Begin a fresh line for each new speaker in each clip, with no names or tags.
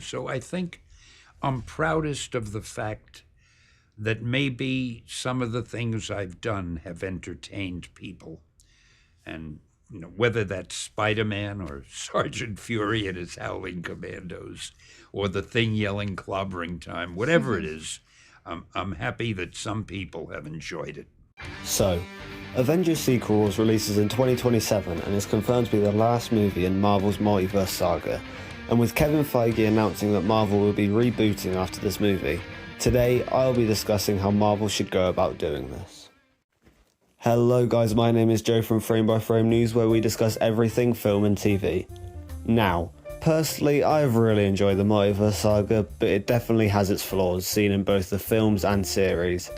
So I think I'm proudest of the fact that maybe some of the things I've done have entertained people. And whether that's Spider-Man or Sergeant Fury and his Howling Commandos, or the Thing yelling clobbering time, whatever it is, I'm happy that some people have enjoyed it.
So, Avengers sequels releases in 2027 and is confirmed to be the last movie in Marvel's multiverse saga. And with Kevin Feige announcing that Marvel will be rebooting after this movie, today I'll be discussing how Marvel should go about doing this. Hello guys, my name is Joe from Frame by Frame News, where we discuss everything film and TV. Now, personally, I've really enjoyed the multiverse saga, but it definitely has its flaws, seen in both the films and series.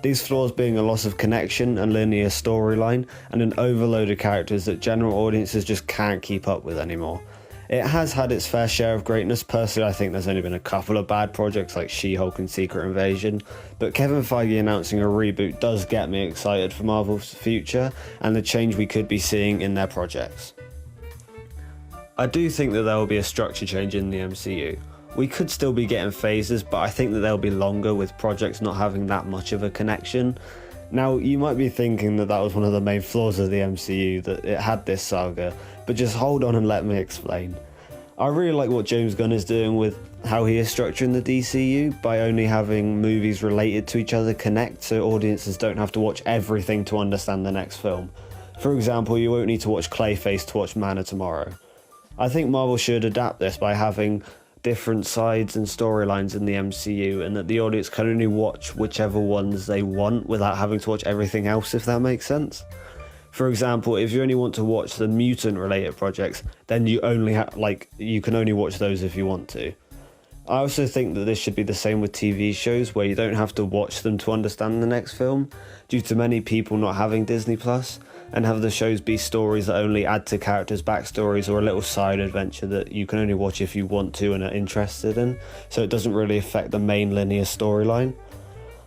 These flaws being a loss of connection and linear storyline, and an overload of characters that general audiences just can't keep up with anymore. It has had its fair share of greatness. Personally, I think there's only been a couple of bad projects like She-Hulk and Secret Invasion, but Kevin Feige announcing a reboot does get me excited for Marvel's future and the change we could be seeing in their projects. I do think that there will be a structure change in the MCU. We could still be getting phases, but I think that they'll be longer, with projects not having that much of a connection. Now, you might be thinking that that was one of the main flaws of the MCU, that it had this saga, but just hold on and let me explain. I really like what James Gunn is doing with how he is structuring the DCU by only having movies related to each other connect, so audiences don't have to watch everything to understand the next film. For example, you won't need to watch Clayface to watch Man of Tomorrow. I think Marvel should adapt this by having different sides and storylines in the MCU, and that the audience can only watch whichever ones they want without having to watch everything else, if that makes sense. For example, if you only want to watch the mutant related projects, then you can only watch those if you want to. I also think that this should be the same with TV shows, where you don't have to watch them to understand the next film, due to many people not having Disney Plus, and have the shows be stories that only add to characters' backstories or a little side adventure that you can only watch if you want to and are interested in, so it doesn't really affect the main linear storyline.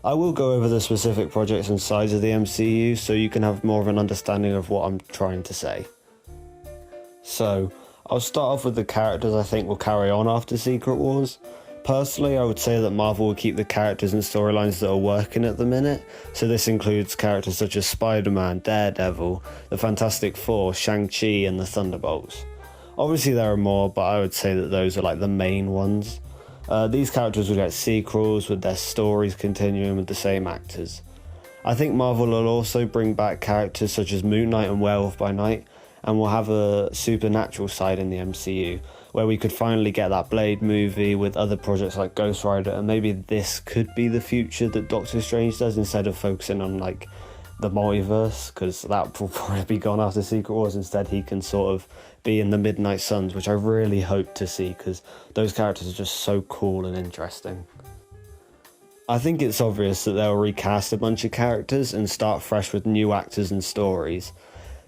I will go over the specific projects and sides of the MCU so you can have more of an understanding of what I'm trying to say. So, I'll start off with the characters I think will carry on after Secret Wars. Personally, I would say that Marvel will keep the characters and storylines that are working at the minute, so this includes characters such as Spider-Man, Daredevil, the Fantastic Four, Shang-Chi and the Thunderbolts. Obviously there are more, but I would say that those are like the main ones. These characters will get sequels with their stories continuing with the same actors. I think Marvel will also bring back characters such as Moon Knight and Werewolf by Night, and we'll have a supernatural side in the MCU, where we could finally get that Blade movie with other projects like Ghost Rider, and maybe this could be the future that Doctor Strange does, instead of focusing on like the multiverse, because that will probably be gone after Secret Wars. Instead he can sort of be in the Midnight Suns, which I really hope to see, because those characters are just so cool and interesting. I think it's obvious that they'll recast a bunch of characters and start fresh with new actors and stories.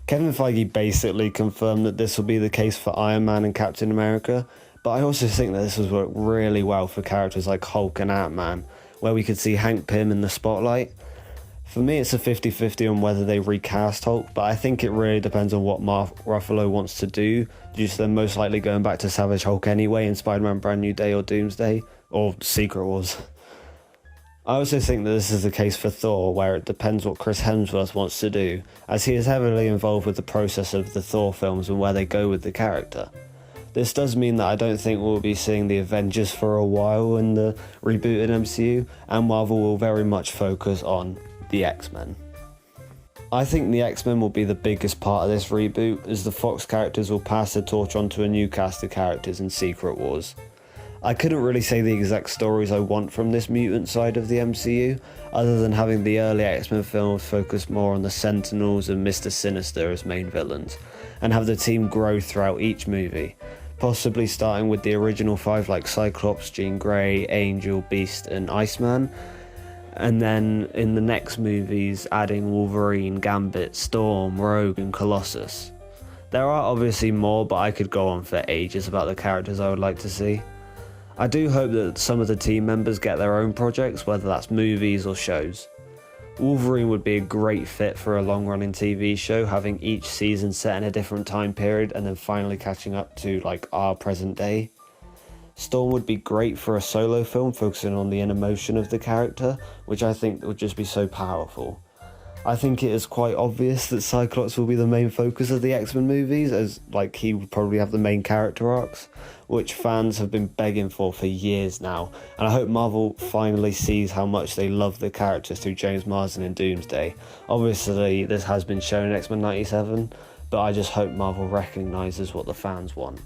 Kevin Feige basically confirmed that this will be the case for Iron Man and Captain America, but I also think that this will work really well for characters like Hulk and Ant-Man, where we could see Hank Pym in the spotlight. For me, it's a 50-50 on whether they recast Hulk, but I think it really depends on what Mark Ruffalo wants to do, due to them most likely going back to Savage Hulk anyway in Spider-Man Brand New Day or Doomsday, or Secret Wars. I also think that this is the case for Thor, where it depends what Chris Hemsworth wants to do, as he is heavily involved with the process of the Thor films and where they go with the character. This does mean that I don't think we'll be seeing the Avengers for a while in the rebooted MCU, and Marvel will very much focus on the X-Men. I think the X-Men will be the biggest part of this reboot, as the Fox characters will pass the torch on to a new cast of characters in Secret Wars. I couldn't really say the exact stories I want from this mutant side of the MCU, other than having the early X-Men films focus more on the Sentinels and Mr. Sinister as main villains, and have the team grow throughout each movie, possibly starting with the original 5 like Cyclops, Jean Grey, Angel, Beast and Iceman, and then in the next movies adding Wolverine, Gambit, Storm, Rogue and Colossus. There are obviously more, but I could go on for ages about the characters I would like to see. I do hope that some of the team members get their own projects, whether that's movies or shows. Wolverine would be a great fit for a long-running TV show, having each season set in a different time period and then finally catching up to like our present day. Storm would be great for a solo film focusing on the inner motion of the character, which I think would just be so powerful. I think it is quite obvious that Cyclops will be the main focus of the X-Men movies, as he would probably have the main character arcs, which fans have been begging for years now, and I hope Marvel finally sees how much they love the characters through James Marsden in Doomsday. Obviously this has been shown in X-Men 97, but I just hope Marvel recognises what the fans want.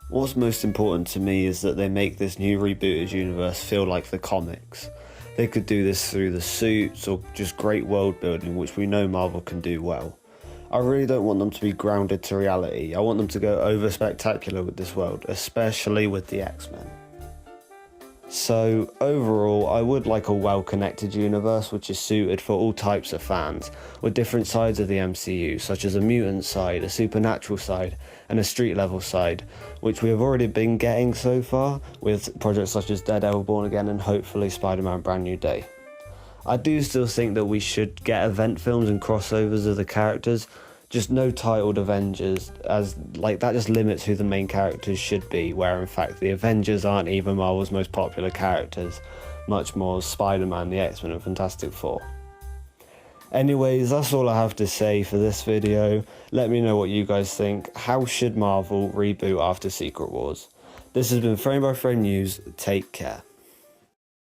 What's most important to me is that they make this new rebooted universe feel like the comics. They could do this through the suits or just great world building, which we know Marvel can do well. I really don't want them to be grounded to reality. I want them to go over spectacular with this world, especially with the X-Men. So overall, I would like a well-connected universe which is suited for all types of fans, with different sides of the MCU, such as a mutant side, a supernatural side, and a street level side, which we have already been getting so far, with projects such as Daredevil Born Again and hopefully Spider-Man Brand New Day. I do still think that we should get event films and crossovers of the characters, just no titled Avengers, as that just limits who the main characters should be, where in fact the Avengers aren't even Marvel's most popular characters, much more Spider-Man, the X-Men and Fantastic Four. Anyways, that's all I have to say for this video. Let me know what you guys think. How should Marvel reboot after Secret Wars? This has been Frame by Frame News. Take care.